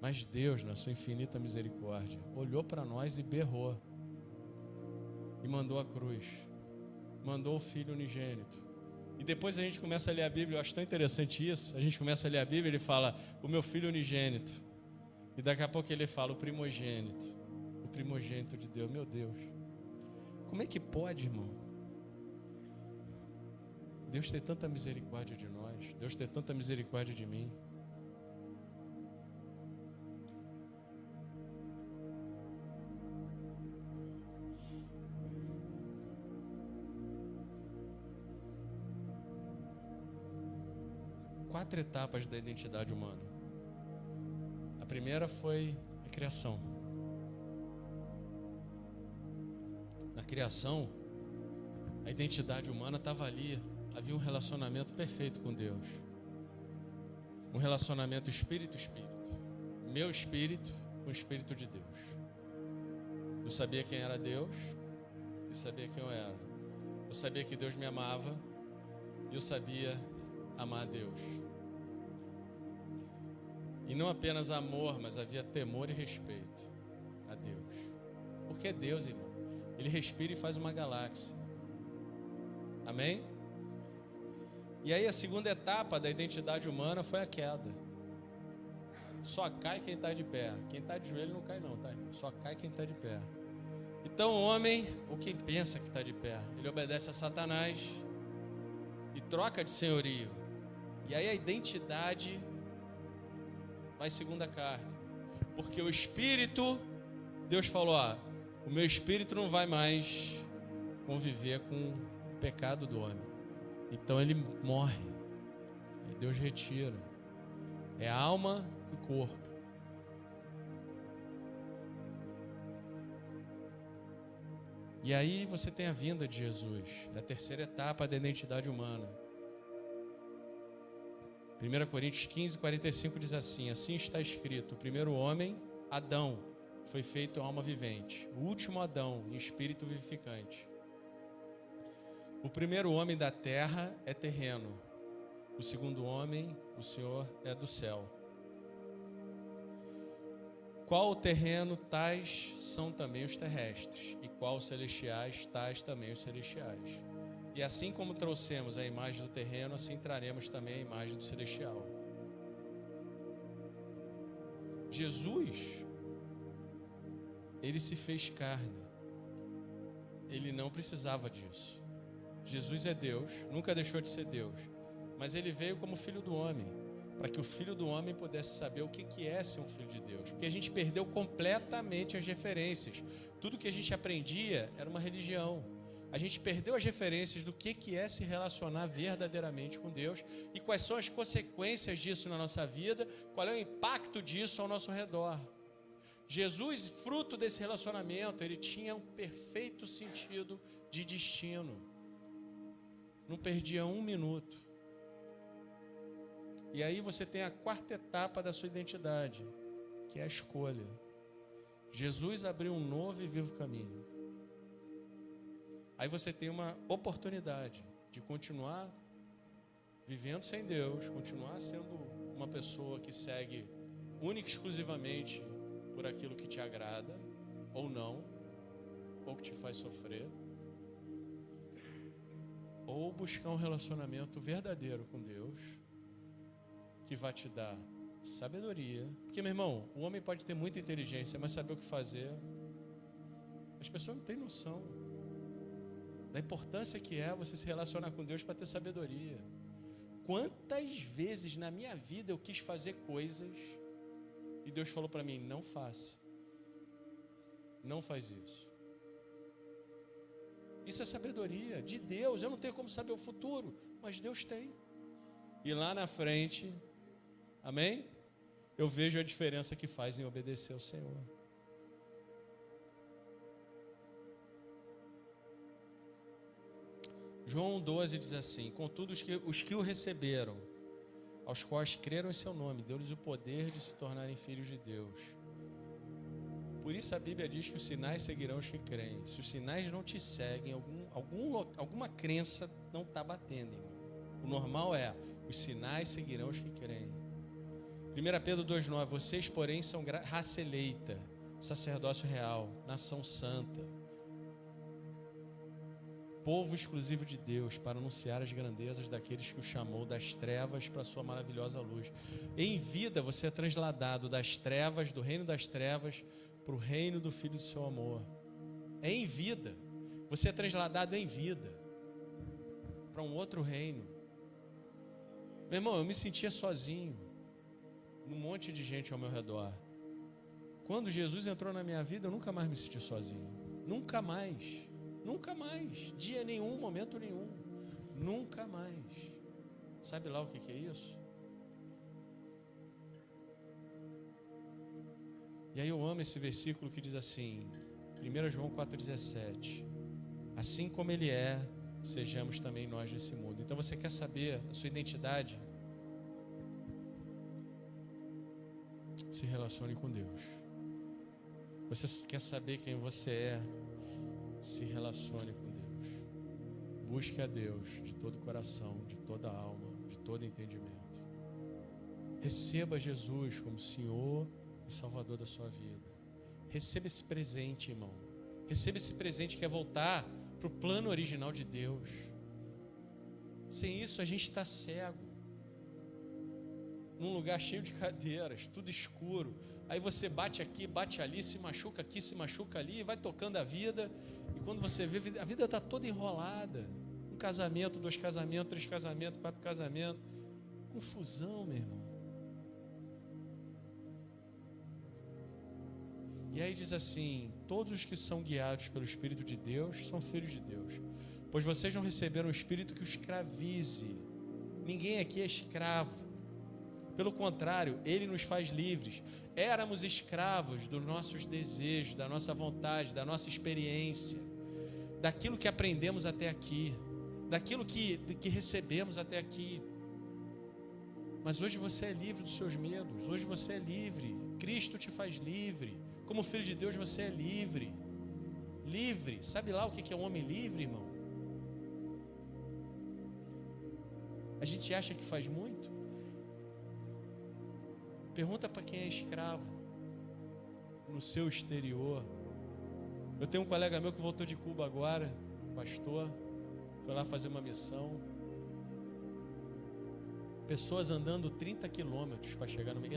Mas Deus, na sua infinita misericórdia, olhou para nós e berrou. E mandou a cruz. Mandou o Filho unigênito. E depois a gente começa a ler a Bíblia, eu acho tão interessante isso. A gente começa a ler a Bíblia, ele fala, o meu Filho unigênito. E daqui a pouco ele fala, o primogênito. O primogênito de Deus, meu Deus. Como é que pode, irmão? Deus ter tanta misericórdia de nós. Deus ter tanta misericórdia de mim. Quatro etapas da identidade humana. A primeira foi a criação. Na criação, a identidade humana estava ali. Havia um relacionamento perfeito com Deus. Um relacionamento espírito-espírito. Meu espírito com o espírito de Deus. Eu sabia quem era Deus e sabia quem eu era. Eu sabia que Deus me amava e eu sabia amar a Deus. E não apenas amor, mas havia temor e respeito a Deus. Porque é Deus, irmão. Ele respira e faz uma galáxia. Amém? E aí a segunda etapa da identidade humana foi a queda. só cai quem está de pé. Quem está de joelho não cai não, tá, irmão? Só cai quem está de pé. Então o homem, ou quem pensa que está de pé, ele obedece a Satanás e troca de senhorio. E aí a identidade vai segundo a carne. Porque o espírito, Deus falou, o meu espírito não vai mais conviver com o pecado do homem. Então ele morre. E Deus retira. É alma e corpo. E aí você tem a vinda de Jesus, a terceira etapa da identidade humana. 1 Coríntios 15, 45 diz assim: assim está escrito, o primeiro homem, Adão, foi feito alma vivente. O último Adão, em espírito vivificante. O primeiro homem da terra é terreno. O segundo homem, o Senhor, é do céu. Qual o terreno, tais são também os terrestres. E qual os celestiais, tais também os celestiais. E assim como trouxemos a imagem do terreno, assim traremos também a imagem do celestial. Jesus, ele se fez carne. Ele não precisava disso. Jesus é Deus, nunca deixou de ser Deus. Mas ele veio como filho do homem, para que o filho do homem pudesse saber o que é ser um filho de Deus. Porque a gente perdeu completamente as referências. Tudo que a gente aprendia era uma religião. A gente perdeu as referências do que é se relacionar verdadeiramente com Deus e quais são as consequências disso na nossa vida, qual é o impacto disso ao nosso redor. Jesus, fruto desse relacionamento, ele tinha um perfeito sentido de destino. Não perdia um minuto. E aí você tem a quarta etapa da sua identidade, que é a escolha. Jesus abriu um novo e vivo caminho. Aí você tem uma oportunidade de continuar vivendo sem Deus, continuar sendo uma pessoa que segue única e exclusivamente por aquilo que te agrada, ou não, ou que te faz sofrer, ou buscar um relacionamento verdadeiro com Deus, que vai te dar sabedoria. Porque, meu irmão, o homem pode ter muita inteligência, mas saber o que fazer, as pessoas não têm noção da importância que é você se relacionar com Deus para ter sabedoria. Quantas vezes na minha vida eu quis fazer coisas e Deus falou para mim, não faça. Não faz isso. Isso é sabedoria de Deus. Eu não tenho como saber o futuro, mas Deus tem. E lá na frente, amém? Eu vejo a diferença que faz em obedecer ao Senhor. João 12 diz assim: contudo, os que o receberam, aos quais creram em seu nome, deu-lhes o poder de se tornarem filhos de Deus. Por isso a Bíblia diz que os sinais seguirão os que creem. Se os sinais não te seguem, alguma crença não está batendo, irmão. O normal é, os sinais seguirão os que creem. 1 Pedro 2,9: vocês, porém, são raça eleita, sacerdócio real, nação santa, povo exclusivo de Deus, para anunciar as grandezas daqueles que o chamou das trevas para a sua maravilhosa luz. Em vida você é transladado das trevas, do reino das trevas, para o reino do Filho do seu amor. É em vida. Você é transladado em vida para um outro reino. Meu irmão, eu me sentia sozinho, num monte de gente ao meu redor. Quando Jesus entrou na minha vida, eu nunca mais me senti sozinho. Nunca mais. Nunca mais, dia nenhum, momento nenhum, nunca mais. Sabe lá o que é isso? E aí eu amo esse versículo que diz assim, 1 João 4,17: assim como Ele é, sejamos também nós nesse mundo. Então você quer saber a sua identidade? Se relacione com Deus. Você quer saber quem você é? Se relacione com Deus. Busque a Deus de todo o coração, de toda a alma, de todo entendimento. Receba Jesus como Senhor e Salvador da sua vida. Receba esse presente, irmão. Receba esse presente que é voltar para o plano original de Deus. Sem isso a gente está cego. num lugar cheio de cadeiras, tudo escuro. Aí você bate aqui, bate ali, se machuca aqui, se machuca ali, e vai tocando a vida. E quando você vê, a vida está toda enrolada. Um casamento, 2 casamentos, 3 casamentos, 4 casamentos. Confusão, meu irmão. E aí diz assim: todos os que são guiados pelo Espírito de Deus são filhos de Deus. Pois vocês não receberam um espírito que os escravize. Ninguém aqui é escravo. Pelo contrário, Ele nos faz livres. Éramos escravos dos nossos desejos, da nossa vontade, da nossa experiência, daquilo que aprendemos até aqui, daquilo que recebemos até aqui. Mas hoje você é livre dos seus medos, hoje você é livre. Cristo te faz livre. Como filho de Deus você é livre. Livre. Sabe lá o que é um homem livre, irmão? A gente acha que faz muito? Pergunta para quem é escravo no seu exterior. Eu tenho um colega meu que voltou de Cuba agora, pastor, foi lá fazer uma missão. Pessoas andando 30 quilômetros para chegar numa...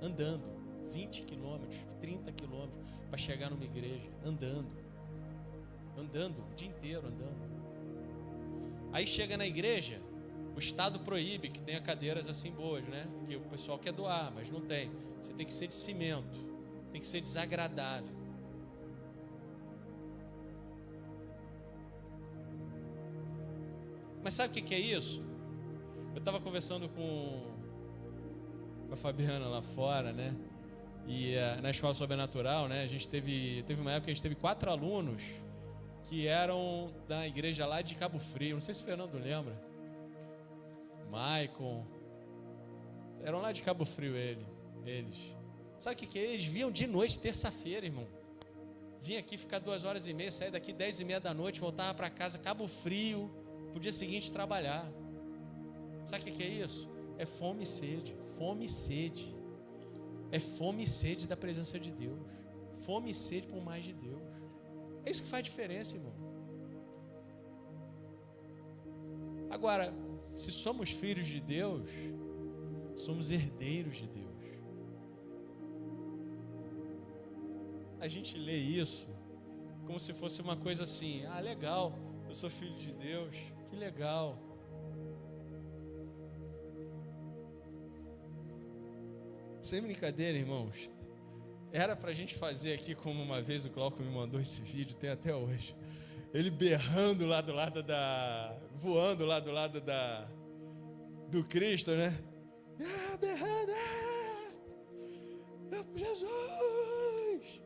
Andando 20 quilômetros, 30 quilômetros para chegar numa igreja, andando o dia inteiro andando. Aí chega na igreja, o Estado proíbe que tenha cadeiras assim boas, né? Que o pessoal quer doar, mas não tem. Você tem que ser de cimento, tem que ser desagradável. Mas sabe o que é isso? Eu estava conversando com a Fabiana lá fora, né? E na escola sobrenatural, né? A gente teve uma época que a gente teve 4 alunos que eram da igreja lá de Cabo Frio. Não sei se o Fernando lembra. Maicon. Eram lá de Cabo Frio eles. Sabe o que é? Eles vinham de noite, terça-feira, irmão. Vinha aqui ficar 2h30, saía daqui 10h30 da noite, voltava para casa, Cabo Frio, pro dia seguinte trabalhar. Sabe o que é isso? É fome e sede. Fome e sede. É fome e sede da presença de Deus. Fome e sede por mais de Deus. É isso que faz diferença, irmão. Agora, se somos filhos de Deus, somos herdeiros de Deus. A gente lê isso como se fosse uma coisa assim: ah, legal, eu sou filho de Deus, que legal. Sem brincadeira, irmãos, era pra gente fazer aqui como uma vez o Glauco me mandou esse vídeo, tem até hoje. Ele berrando lá do lado voando lá do lado do Cristo, né? Ah, berrando, Jesus!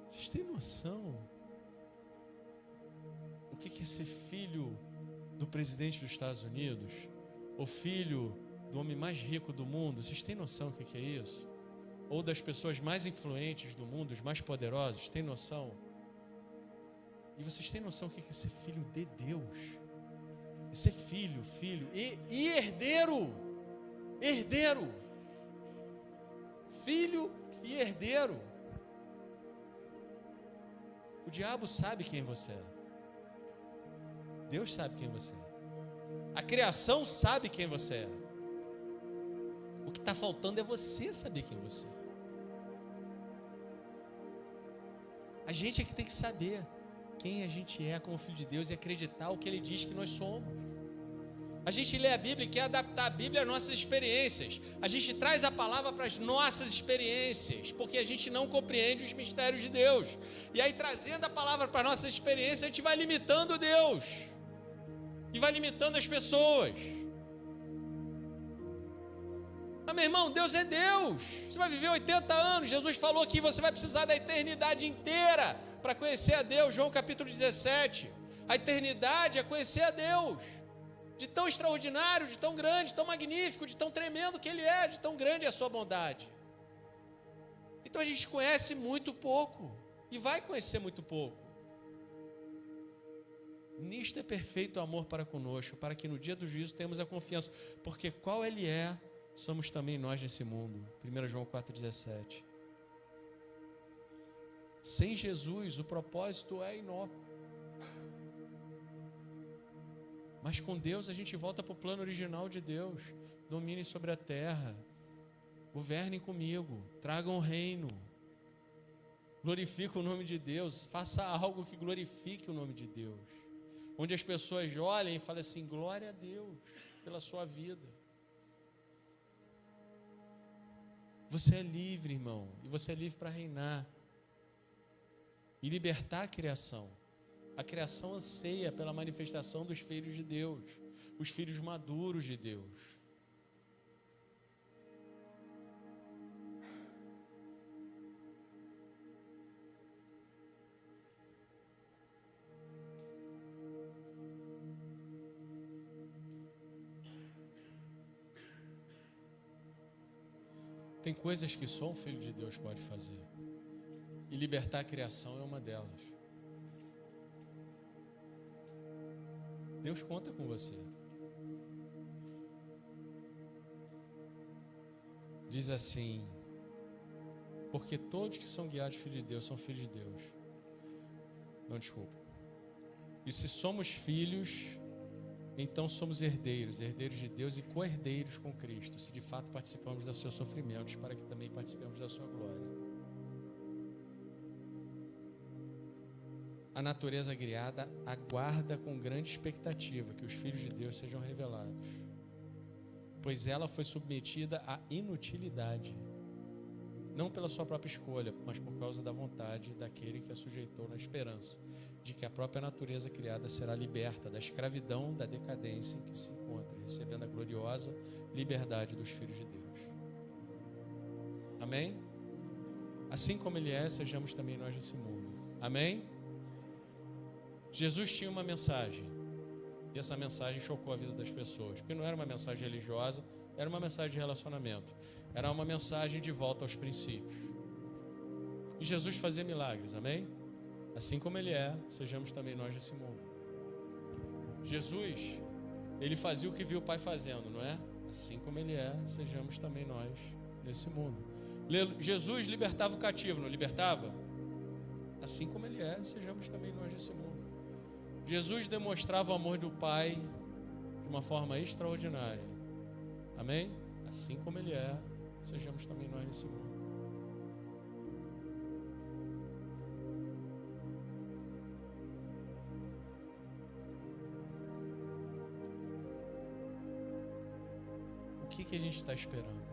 Vocês têm noção o que é ser filho do presidente dos Estados Unidos, ou filho do homem mais rico do mundo? Vocês têm noção do que é isso? Ou das pessoas mais influentes do mundo, os mais poderosos? Tem noção? E vocês têm noção do que é ser filho de Deus? É ser filho e herdeiro. Herdeiro. Filho e herdeiro. O diabo sabe quem você é. Deus sabe quem você é. A criação sabe quem você é. O que está faltando é você saber quem você é. A gente é que tem que saber quem a gente é como filho de Deus e acreditar o que Ele diz que nós somos. A gente lê a Bíblia e quer adaptar a Bíblia às nossas experiências. A gente traz a palavra para as nossas experiências, porque a gente não compreende os mistérios de Deus. E aí, trazendo a palavra para as nossas experiências, a gente vai limitando Deus. E vai limitando as pessoas. Mas, meu irmão, Deus é Deus. Você vai viver 80 anos. Jesus falou que você vai precisar da eternidade inteira para conhecer a Deus. João capítulo 17. A eternidade é conhecer a Deus. De tão extraordinário, de tão grande, de tão magnífico, de tão tremendo que Ele é, de tão grande é a sua bondade. Então a gente conhece muito pouco. E vai conhecer muito pouco. Nisto é perfeito o amor para conosco, para que no dia do juízo tenhamos a confiança, porque qual Ele é, somos também nós nesse mundo. 1 João 4,17. Sem Jesus, o propósito é inócuo. Mas com Deus a gente volta para o plano original de Deus. Domine sobre a terra. Governem comigo. Tragam o reino. Glorifique o nome de Deus. Faça algo que glorifique o nome de Deus. Onde as pessoas olhem e falem assim: glória a Deus pela sua vida. Você é livre, irmão. E você é livre para reinar. E libertar a criação. A criação anseia pela manifestação dos filhos de Deus. Os filhos maduros de Deus. Tem coisas que só um filho de Deus pode fazer. E libertar a criação é uma delas. Deus conta com você. Diz assim: porque todos que são guiados filhos de Deus são filhos de Deus. Não, desculpa. E se somos filhos, então somos herdeiros, herdeiros de Deus e co-herdeiros com Cristo, se de fato participamos dos seus sofrimentos, para que também participemos da sua glória. A natureza criada aguarda com grande expectativa que os filhos de Deus sejam revelados, pois ela foi submetida à inutilidade, não pela sua própria escolha, mas por causa da vontade daquele que a sujeitou, na esperança de que a própria natureza criada será liberta da escravidão, da decadência em que se encontra, recebendo a gloriosa liberdade dos filhos de Deus. Amém? Assim como Ele é, sejamos também nós nesse mundo. Amém? Jesus tinha uma mensagem, e essa mensagem chocou a vida das pessoas, porque não era uma mensagem religiosa, era uma mensagem de relacionamento, era uma mensagem de volta aos princípios. E Jesus fazia milagres, amém? Assim como Ele é, sejamos também nós nesse mundo. Jesus, Ele fazia o que viu o Pai fazendo, não é? Assim como Ele é, sejamos também nós nesse mundo. Jesus libertava o cativo, não libertava? Assim como Ele é, sejamos também nós nesse mundo. Jesus demonstrava o amor do Pai de uma forma extraordinária. Amém? Assim como Ele é, sejamos também nós nesse mundo. O que a gente está esperando?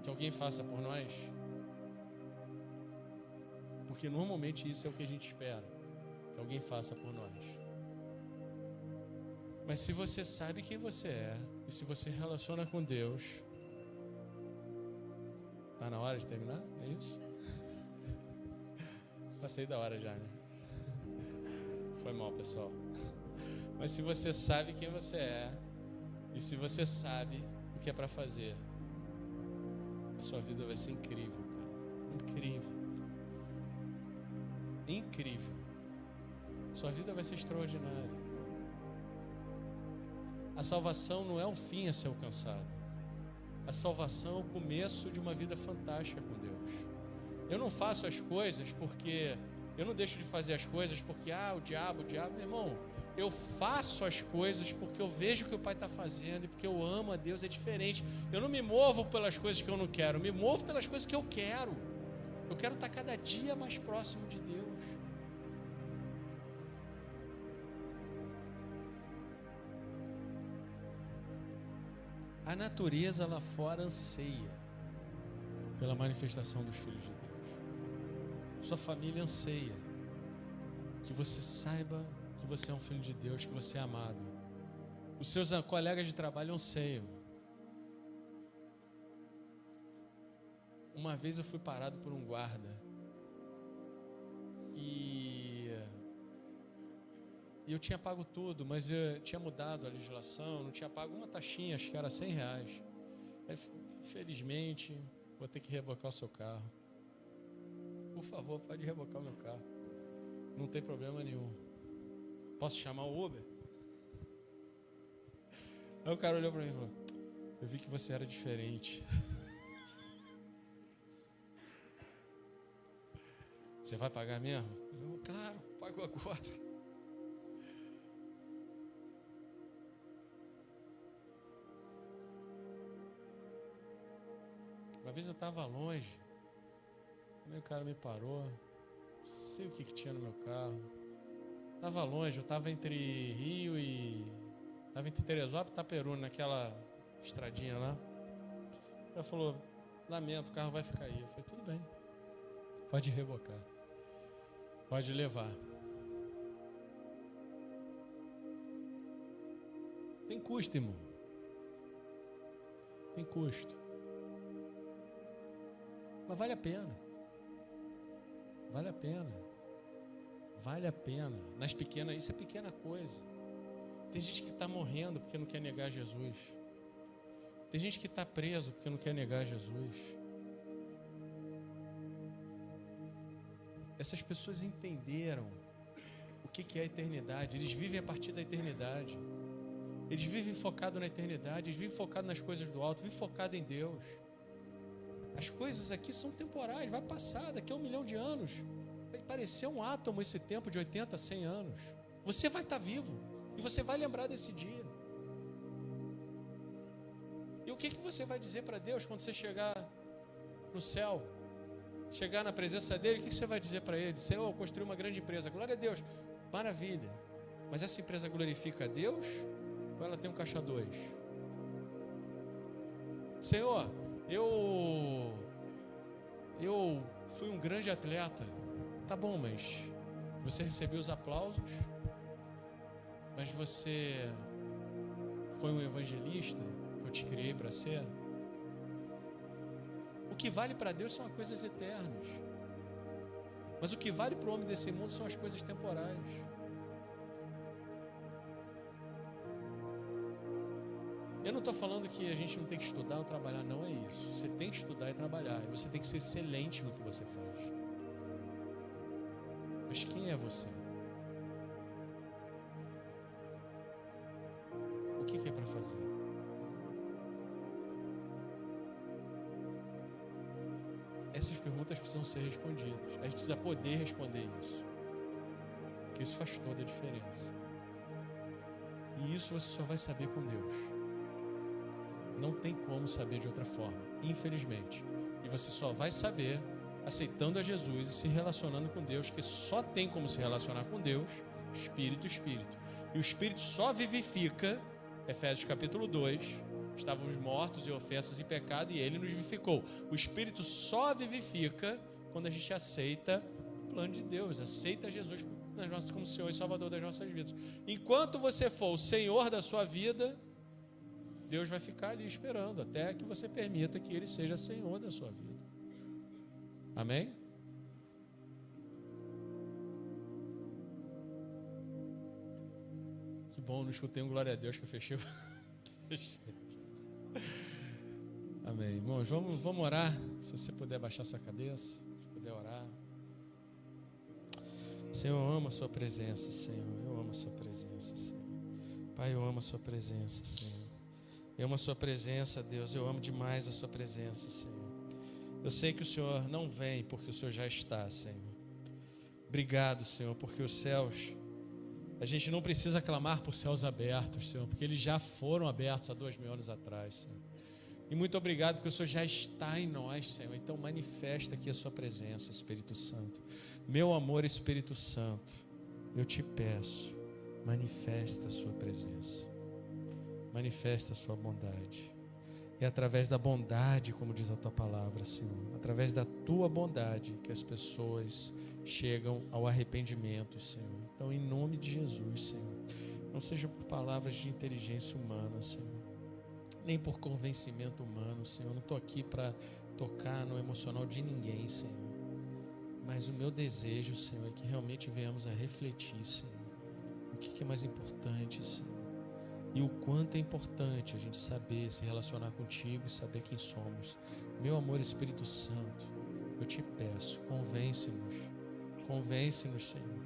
Que alguém faça por nós? Porque normalmente isso é o que a gente espera, que alguém faça por nós. Mas se você sabe quem você é, e se você relaciona com Deus, tá na hora de terminar? É isso? Passei da hora já, né? Foi mal, pessoal. Mas se você sabe quem você é, e se você sabe o que é para fazer, a sua vida vai ser incrível, cara. Incrível. Incrível. Sua vida vai ser extraordinária. A salvação não é o fim a ser alcançado. A salvação é o começo de uma vida fantástica com Deus. Eu não faço as coisas porque... Eu não deixo de fazer as coisas porque, o diabo... Meu irmão, eu faço as coisas porque eu vejo o que o Pai está fazendo e porque eu amo a Deus, é diferente. Eu não me movo pelas coisas que eu não quero, eu me movo pelas coisas que eu quero. Eu quero estar cada dia mais próximo de Deus. A natureza lá fora anseia pela manifestação dos filhos de Deus. Sua família anseia que você saiba que você é um filho de Deus, que você é amado. Os seus colegas de trabalho anseiam. Uma vez eu fui parado por um guarda e eu tinha pago tudo, mas eu tinha mudado a legislação, não tinha pago uma taxinha, acho que era R$100. Infelizmente, vou ter que rebocar o seu carro. Por favor, pode rebocar o meu carro. Não tem problema nenhum. Posso chamar o Uber? Aí o cara olhou para mim e falou: eu vi que você era diferente. Você vai pagar mesmo? Eu, claro, pago agora. Uma vez eu estava longe, aí o cara me parou, não sei o que tinha no meu carro. Estava longe, eu estava entre Rio e... Estava entre Teresópolis e Itaperuna, naquela estradinha lá. Ela falou, lamento, o carro vai ficar aí. Eu falei, tudo bem, pode rebocar, pode levar. Tem custo, irmão. Tem custo. Mas vale a pena. Vale a pena. Vale a pena. Nas pequenas, isso é pequena coisa. Tem gente que está morrendo porque não quer negar Jesus. Tem gente que está preso porque não quer negar Jesus. Essas pessoas entenderam o que é a eternidade. Eles vivem a partir da eternidade. Eles vivem focados na eternidade. Eles vivem focados nas coisas do alto. Vivem focados em Deus. As coisas aqui são temporais. Vai passar daqui a 1 milhão de anos. Vai parecer um átomo esse tempo de 80 a 100 anos. Você vai estar vivo. E você vai lembrar desse dia. E o que você vai dizer para Deus quando você chegar no céu? Chegar na presença dele, o que você vai dizer para ele? Senhor, eu construí uma grande empresa. Glória a Deus. Maravilha. Mas essa empresa glorifica a Deus? Ou ela tem um caixa 2? Senhor, eu fui um grande atleta. Tá bom, mas você recebeu os aplausos? Mas você foi um evangelista que eu te criei para ser? O que vale para Deus são as coisas eternas. Mas o que vale para o homem desse mundo são as coisas temporais. Eu não estou falando que a gente não tem que estudar ou trabalhar, não é isso. Você tem que estudar e trabalhar. E você tem que ser excelente no que você faz. Mas quem é você? O que é para fazer? Essas perguntas precisam ser respondidas. A gente precisa poder responder isso. Porque isso faz toda a diferença. E isso você só vai saber com Deus. Não tem como saber de outra forma, infelizmente. E você só vai saber aceitando a Jesus e se relacionando com Deus, que só tem como se relacionar com Deus, Espírito, Espírito. E o Espírito só vivifica, Efésios capítulo 2, estávamos mortos em ofensas e pecado e Ele nos vivificou. O Espírito só vivifica quando a gente aceita o plano de Deus, aceita Jesus como Senhor e Salvador das nossas vidas. Enquanto você for o Senhor da sua vida, Deus vai ficar ali esperando até que você permita que Ele seja Senhor da sua vida. Amém? Que bom, não escutei um glória a Deus que eu fechei. Amém. Irmãos, vamos orar. Se você puder baixar sua cabeça, se puder orar. Senhor, eu amo a sua presença, Senhor. Eu amo a sua presença, Senhor. Pai, eu amo a sua presença, Senhor. Eu amo a sua presença, Deus. Eu amo demais a sua presença, Senhor. Eu sei que o Senhor não vem porque o Senhor já está, Senhor. Obrigado, Senhor, porque os céus, a gente não precisa clamar por céus abertos, Senhor, porque eles já foram abertos há 2000 anos atrás, Senhor. E muito obrigado porque o Senhor já está em nós, Senhor. Então manifesta aqui a sua presença, Espírito Santo. Meu amor, Espírito Santo, eu te peço, manifesta a sua presença. Manifesta a sua bondade. É através da bondade, como diz a tua palavra, Senhor, através da tua bondade que as pessoas chegam ao arrependimento, Senhor. Então, em nome de Jesus, Senhor, não seja por palavras de inteligência humana, Senhor, nem por convencimento humano, Senhor. Eu não estou aqui para tocar no emocional de ninguém, Senhor, mas o meu desejo, Senhor, é que realmente venhamos a refletir, Senhor, o que é mais importante, Senhor. E o quanto é importante a gente saber se relacionar contigo e saber quem somos. Meu amor, Espírito Santo, eu te peço, convence-nos, Senhor,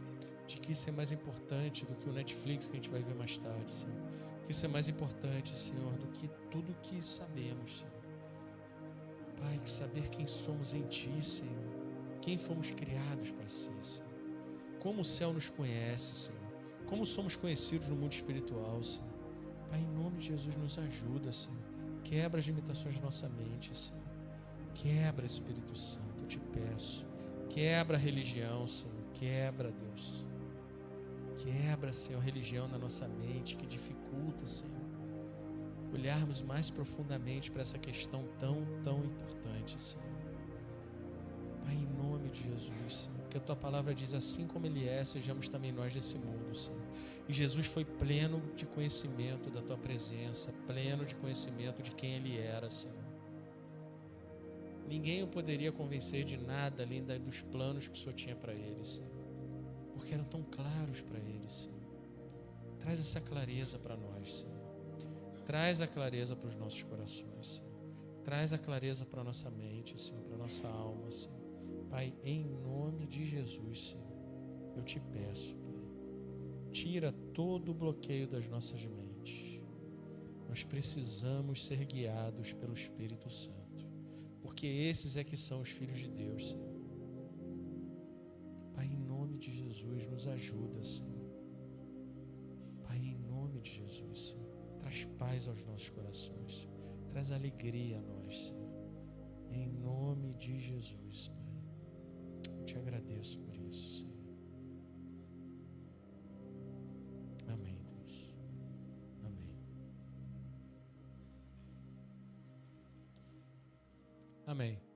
de que isso é mais importante do que o Netflix que a gente vai ver mais tarde, Senhor. Que isso é mais importante, Senhor, do que tudo que sabemos, Senhor. Pai, que saber quem somos em Ti, Senhor, quem fomos criados para ser, Senhor. como o céu nos conhece, Senhor, como somos conhecidos no mundo espiritual, Senhor. Pai, em nome de Jesus, nos ajuda, Senhor. Quebra as limitações da nossa mente, Senhor. Quebra, Espírito Santo, eu te peço. Quebra a religião, Senhor. Quebra, Deus. Quebra, Senhor, a religião na nossa mente que dificulta, Senhor, olharmos mais profundamente para essa questão tão importante, Senhor. Pai, em nome de Jesus, Senhor, porque a Tua palavra diz, assim como Ele é, sejamos também nós desse mundo, Senhor. E Jesus foi pleno de conhecimento da Tua presença, pleno de conhecimento de quem Ele era, Senhor. Ninguém o poderia convencer de nada além dos planos que o Senhor tinha para Ele, Senhor, porque eram tão claros para Ele, Senhor. Traz essa clareza para nós, Senhor. Traz a clareza para os nossos corações, Senhor. Traz a clareza para a nossa mente, Senhor, para a nossa alma, Senhor. Pai, em nome de Jesus, Senhor, eu te peço, Pai, tira todo o bloqueio das nossas mentes. Nós precisamos ser guiados pelo Espírito Santo, porque esses é que são os filhos de Deus, Senhor. Pai, em nome de Jesus, nos ajuda, Senhor. Pai, em nome de Jesus, Senhor, traz paz aos nossos corações, Senhor. Traz alegria a nós, Senhor. Em nome de Jesus, Pai. Eu te agradeço por isso, Senhor. Amém, Deus. Amém. Amém.